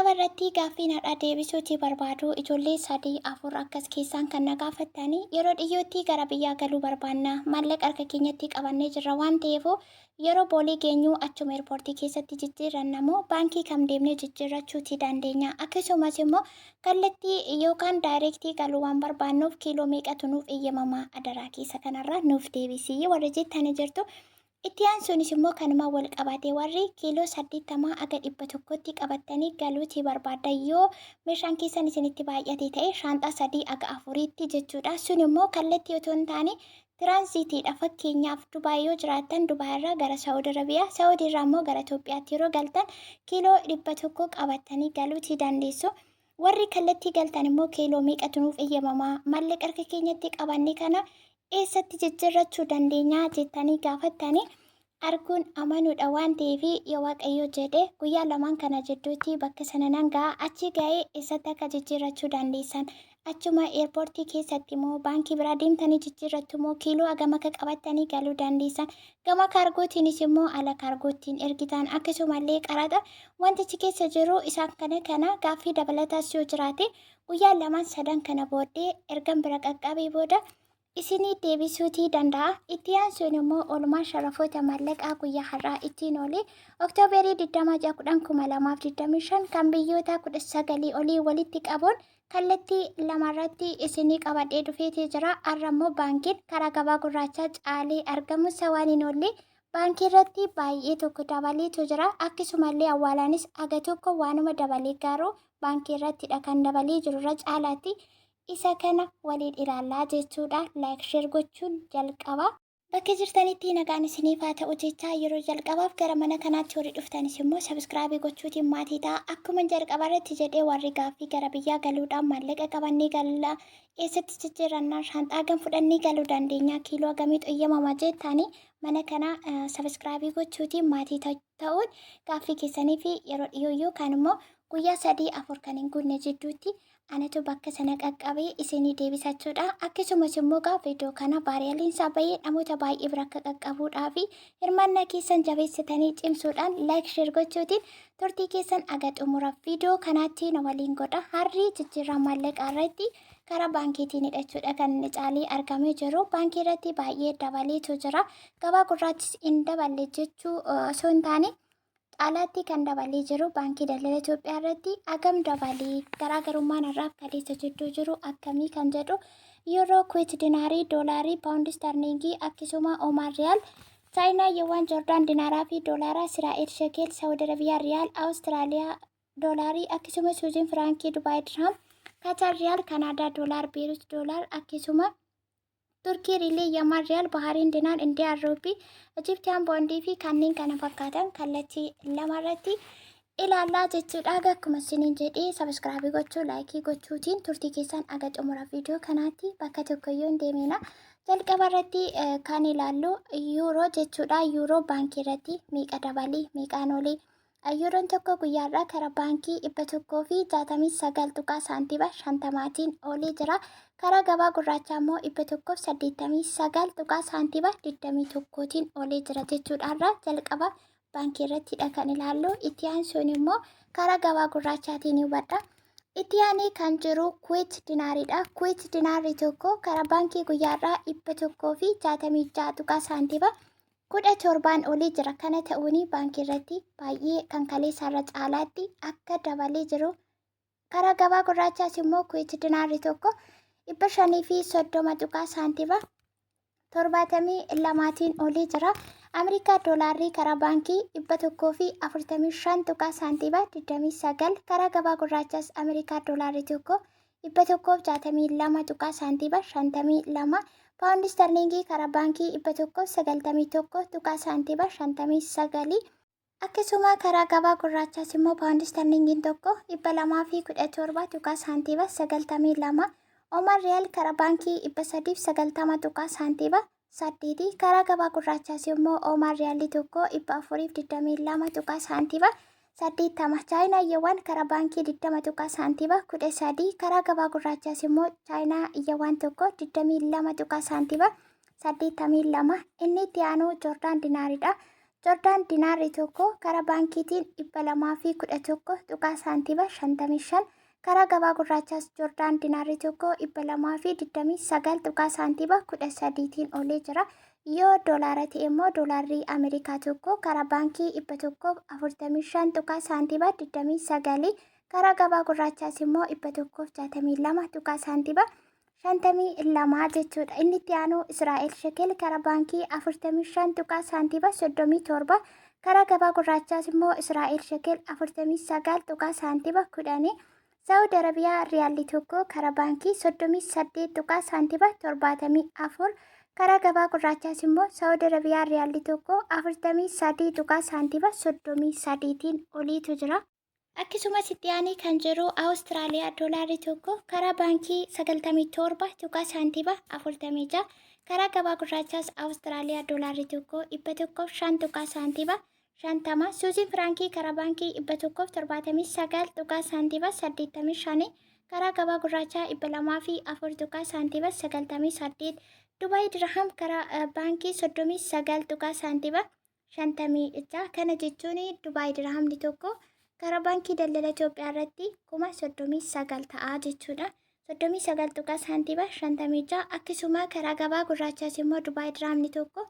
Jalqabarratti gaaffii nadhaa deebisuutii barbaadu ijoollee sadii afur akkas keessaan kan na gaafattanii yeroo dhiyyootti gara biyyaa galuu barbaanna maallaqa harka keenyatti qabannee jirra waan ta'eef yeroo boolii geenyuu achuma eerpoortii keessatti jijjiirranna moo baankii kam deemnee jijjiirrachuutii dandeenya akkasumas immoo kallattii yookaan daayireektii galuu waan barbaannuuf kiiloo meeqatu nuuf eeyyamamaa adaraa keessa kanarraa nuuf deebisii warra jettanii jirtu. Itti aansuunis immoo kanuma wal qabatee warri kiiloo 80 aga 100tti qabattanii galuutii barbaadda yoo meeshaan keessan isinitti baay'ate ta'e shaanxaa 3 aga 4tti jechuudha. Sun immoo kallattii otoo hin taane tiraanziitiidha. Fakkeenyaaf Dubaay yoo jiraattan Dubaayirraa gara Saawud Arabiyaa, Saawudiirraa immoo gara Itoophiyaatti yeroo galtan kiiloo 100 qabattanii galuutii dandeessu. Warri kallattii galtan immoo kiiloo meeqatu nuuf eeyyamamaa maallaqa harka keenyatti qabanne kana eessatti jijjiirrachuu dandeenya jettanii gaafattanii arguun amanuudha waan ta'eef yoo waaqayyo jedhe guyyaa lamaan kana jidduutti bakka sana nan ga'a achi ga'ee eessatti akka jijjiirrachuu dandeessan achuma eerpoortii keessatti immoo baankii biraa deemtanii jijjiirrattu immoo kiiloo hagam akka qabattanii galuu dandeessan gama kaargootiinis immoo ala kaargootiin ergitan akkasumallee qaraxa wantichi keessa jiru isaan kana gaaffii dabalataas yoo jiraate guyyaa lamaan sadan kana booddee ergan bira qaqqabee booda isinii deebisuutii danda'a. Itti aansuun immoo oolmaa sharafoota maallaqaa guyyaa har'aa ittiin oolee Oktooberii 20/2025 kan biyyoota 19 olii walitti qabuun kallattii lamarratti isinii qabadhee dhufeetii jira. Har'a immoo baankiin karaa gabaa gurraachaa caalee argamu waan hin oolle baankii irratti baay'ee tokko dabaleetu jira. Akkasumallee awwaalaanis aga tokko waanuma dabalee garuu baankii irrattidha kan dabalee jiru irra caalaatti. Isa kana waliin ilaallaa jechuudha. Laayik sheer gochuun jalqaba. Bakka jirtanitti nagaan isiniif haa ta'u jechaa yeroo jalqabaaf gara mana kanaatti horii dhuftanis immoo sabiskiraabii gochuutiin maatii ta'a. Akkuma jalqaba irratti jedhee warri gaaffii gara biyyaa galuudhaan maallaqa qabannee galla eessatti jijjiirrannaa shaanxaa gam fudhannee galuu dandeenya kiiloo gamiitu eeyyamama jettanii mana kana sabiskiraabii gochuutiin maatii ta'uun gaaffii keessanii fi yeroo dhiyoo yookaan immoo guyyaa 3-4 kan hin guunne jidduutti anatu bakka sana qaqqabee isinii deebisachuudha. Akkasumas immoo viidiyoo kana baay'een isaa bahee namoota baay'ee bira akka qaqqabuudhaa fi hirmaannaa keessan jabeessitanii cimsuudhaan laayik sheer gochuutiin turtii keessan aga xumura viidiyoo kanaatti na waliin godha. Harri jijjiirraa maallaqaa irratti karaa baankiitiin hidhachuudha kan inni caalee argamee jiru. Baankii irratti baay'ee dabaleetu jira. Gabaa gurraachis hin daballe jechuu osoo hin taane caalaatti kan dabalee jiru baankii daldala Itoophiyaa irratti hagam dabalee garaagarummaan irraa kaleessa jidduu jiru akkamii kan jedhu yeroo kuweet dinaarii doolaarii paawundi starlingii akkasuma oomaan riyaal chaayinaa yeewwan joordaan dinaaraa fi doolaaraa israa'el shekel saawud arabiyaa riyaal awustiraaliyaa doolaarii akkasuma suuziin firaankii dubaay dirham kaataar riyaal kanaadaa doolaar beerut doolaar akkasuma turkii riilee yaman riyaal bahariin dinaan indiyaa ruupii Ijiptiyaan boondii fi kanneen kana fakkaatan kallattii lamarratti ilaallaa jechuudha. Akkuma isiniin jedhee sabiskiraabii gochuu laayikii gochuutiin turtii keessan aga xumura viidiyoo kanaatti bakka tokkoyyuu hin deemina. Jalqaba irratti kan ilaallu yuuroo jechuudha. Yuuroo baankii irratti meeqa dabalee meeqaan oolee yuuroon tokko guyyaarraa karaa baankii 169 saantiba 50tiin oolee jira. Karaa gabaa gurraachaa immoo 189 saantiba 21tiin oolee jira jechuudha. Irraa jalqaba baankii irrattidha kan ilaallu. Itti aansuun immoo karaa gabaa gurraachaatiin hubadha. Itti aanee kan jiru kuweet dinaariidha. Kuweet dinaarii tokko karaa baankii guyyaarraa 166 saantiba 17 olii jira. Kana ta'uun baankii irratti baay'ee kan kaleessaarra caalaatti akka dabalee jiru. Karaa gabaa gurraachaas immoo kuweet dinaarii tokko 530 saantiba 72tiin olii jira. Ameerikaa doolaarrii karaa baankii 145 saantiba 29 karaa gabaa gurraachaas Ameerikaa doolaarrii tokko 162 saantiba 52 paawundi starlingii karaa baankii 191 saantiba 59 akkasuma karaa gabaa gurraachaas immoo paawundi starlingiin tokko 217 saantiba 92 oomaan riyaal karaa baankii 390 saantiba 8 karaa gabaa gurraachaas immoo oomaan riyaalii tokko 422 saantiba 80 chaayinaa yeewwan karaa baankii 20 saantiba 13 karaa gabaa gurraachaas immoo chaayinaa yeewwan tokko 22 saantiba 82 inni itti aanu joordaan dinaariidha. Joordaan dinaarri tokko karaa baankiitiin 211.55 karaa gabaa gurraachaas Joordaan dinaarri tokko 229.13tiin olee jira. Yoo doolaara ta'e immoo doolaarri Ameerikaa tokko karaa baankii 145.29 karaa gabaa gurraachaas immoo 162.52 jechuudha. Inni itti aanu Israa'el shekel karaa baankii 45.37 karaa gabaa gurraachaas immoo Israa'el shekel 49.10 Saudi Arabiyaa riyaalli tokko karaa baankii 38.74 karaa gabaa gurraachaas immoo Saudi Arabiyaa riyaalli tokko 43.33tiin oliitu jira. Akkasumas itti aanee kan jiru Awustiraaliyaa doolaarri tokko karaa baankii 97.46 karaa gabaa gurraachaas Awustiraaliyaa doolaarri tokko 105.50 Suuziin firaankii karaa baankii 179.85 karaa gabaa gurraachaa 204.98 Dubaay dirham karaa baankii 39.56 kana jechuun Dubaay dirhamni tokko karaa baankii daldala Itoophiyaa irratti 39 ta'aa jechuudha. 39.56 akkasuma karaa gabaa gurraachaas immoo Dubaay dirhamni tokko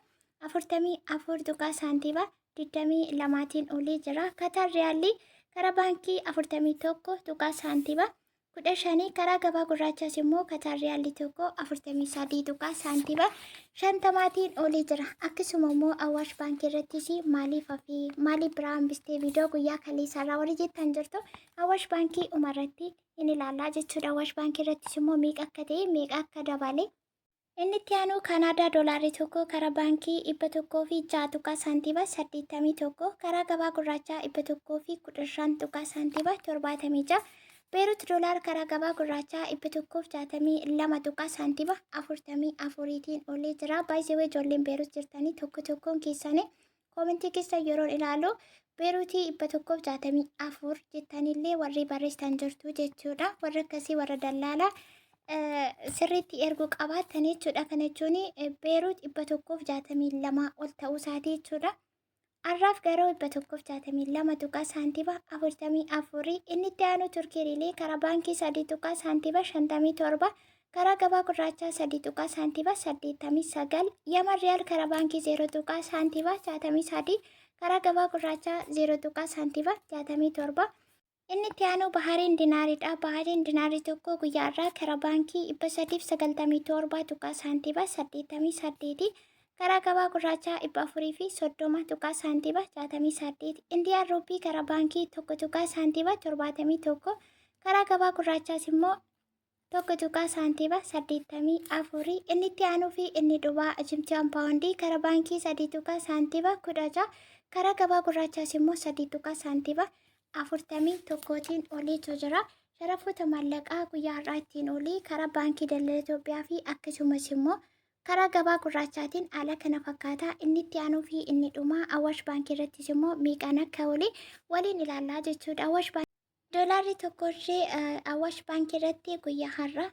44.22tiin olii jira. Katar riyaalli karaa baankii 41.15 karaa gabaa gurraachaas immoo Katar riyaalli tokko 43.50tiin olii jira. Akkasuma immoo Awaash baankii irrattis maaliif biraa hambistee viidiyoo guyyaa kaleessaa irraa warri jettan jirtu Awaash baankii umarratti in ilaallaa jechuudha. Awaash baankii irrattis immoo meeqa akka ta'e meeqa akka dabale. Inni itti aanu Kanaadaa doolaarri tokko karaa baankii 106.81 karaa gabaa gurraachaa 115.76 Beerut doolaar karaa gabaa gurraachaa 162.44tiin olee jira. Baay'ee ijoolleen Beerut jirtanii tokkoon keessanii koomentii keessa yeroo ilaalu Beerutii 164 jettanillee warri barreessitan jirtu jechuudha. Warra akkasii warra dallaalaa sirriitti erguu qabaatan jechuudha. Kana jechuun Beerut 162 ol ta'uu isaati jechuudha. Arraaf garuu 162.44 inni itti aanu Turkiiriilee karaa baankii 3.57 karaa gabaa gurraachaa 3.89 Yaman riyaal karaa baankii 0.63 karaa gabaa gurraachaa 0.67 inni itti aanu Bahariin dinaaridha. Bahariin dinaarii tokko guyyaa irraa karaa baankii 397.88 karaa gabaa gurraachaa 430.68 Indiyaan ruupii karaa baankii 1.71 karaa gabaa gurraachaas immoo 1.84 inni itti aanuu fi inni dhubaa Ijiptiyaan paawundii karaa baankii 3.16 karaa gabaa gurraachaas immoo 3.41tiin oliitu jira. Sharafoota maallaqaa guyyaa har'aa ittiin olii karaa baankii daldala Itoophiyaa fi akkasumas immoo karaa gabaa gurraachaatiin haala kana fakkaataa. Inni itti aanuu fi inni dhumaa Awaash baankii irrattis immoo meeqaan akka olii waliin ilaallaa jechuudha. Doolaarri tokko ishee Awaash baankii irratti guyyaa har'aa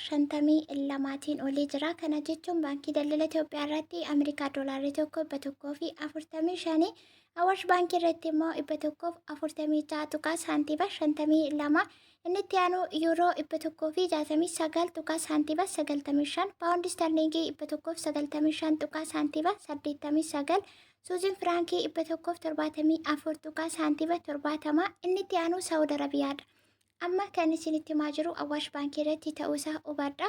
146.52tiin olii jira. Kana jechuun baankii daldala Itoophiyaa irratti Ameerikaa doolaarri tokko 145 Awaash baankii irratti immoo 146.52 inni itti aanu yuuroo 169.95 paawundi sterlingii 195.89 suuziin firaankii 174.70 inni itti aanu Saawud Arabiyaadha. Amma kan isinitti himaa jiru Awaash baankii irratti ta'uusaa hubadha.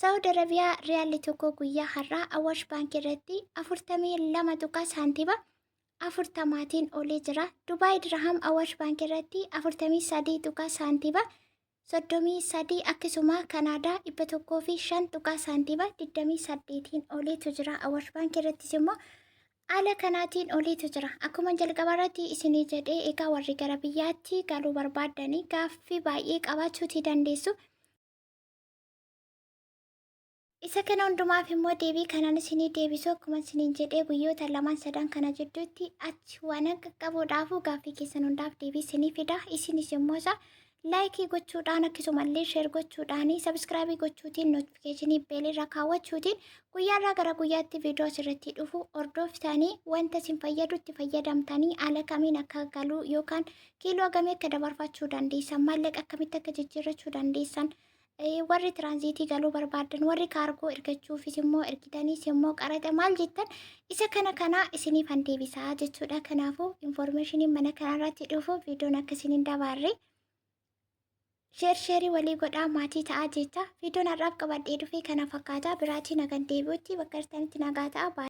Saawud Arabiyaa riyaalli tokko guyyaa har'aa Awaash baankii irratti 42.40tiin olee jira. Dubaay dirham Awaash baankii irratti 43.33 akkasuma Kanaadaa 105.28tiin oliitu jira. Awaash baankii irrattis immoo haala kanaatiin oliitu jira. Akkuma jalqaba irratti isinii jedhee egaa warri gara biyyaatti galuu barbaaddanii gaaffii baay'ee qabaachuutii dandeessu. Isa kana hundumaaf immoo deebii kanaan isinii deebisu akkuma isiniin jedhee guyyoota 2-3 kana jidduutti achi waan qaqqabuudhaaf gaaffii keessan hundaaf deebii isinii fida. Isinis immoo isa laayikii gochuudhaan akkasumallee sheer gochuudhaan sabskraabii gochuutiin notifikashinii beelirra kaawwachuutiin guyyaarraa gara guyyaatti viidiyoo asirratti dhufu hordoftanii wanta isin fayyadutti fayyadamtanii haala kamiin akka galuu yookaan kiiloo hagamii akka dabarfachuu dandeessan maallaqa akkamitti akka jijjiirrachuu dandeessan warri tiraanziitii galuu barbaadan warri kaargoo ergachuufis immoo ergitaniis immoo qaraxa maal jettan isa kana isiniif deebisaa jechuudha. Kanaafuu infoormeeshiniin mana kanarratti dhufu viidiyoon akkasiin hin dabarre sheerii walii godhaa maatii ta'aa jecha viidiyoon har'aaf qabadhee dhufe kana fakkaata biraatiin nagaan deebi'utti bakka jirtanitti nagaa ta'a.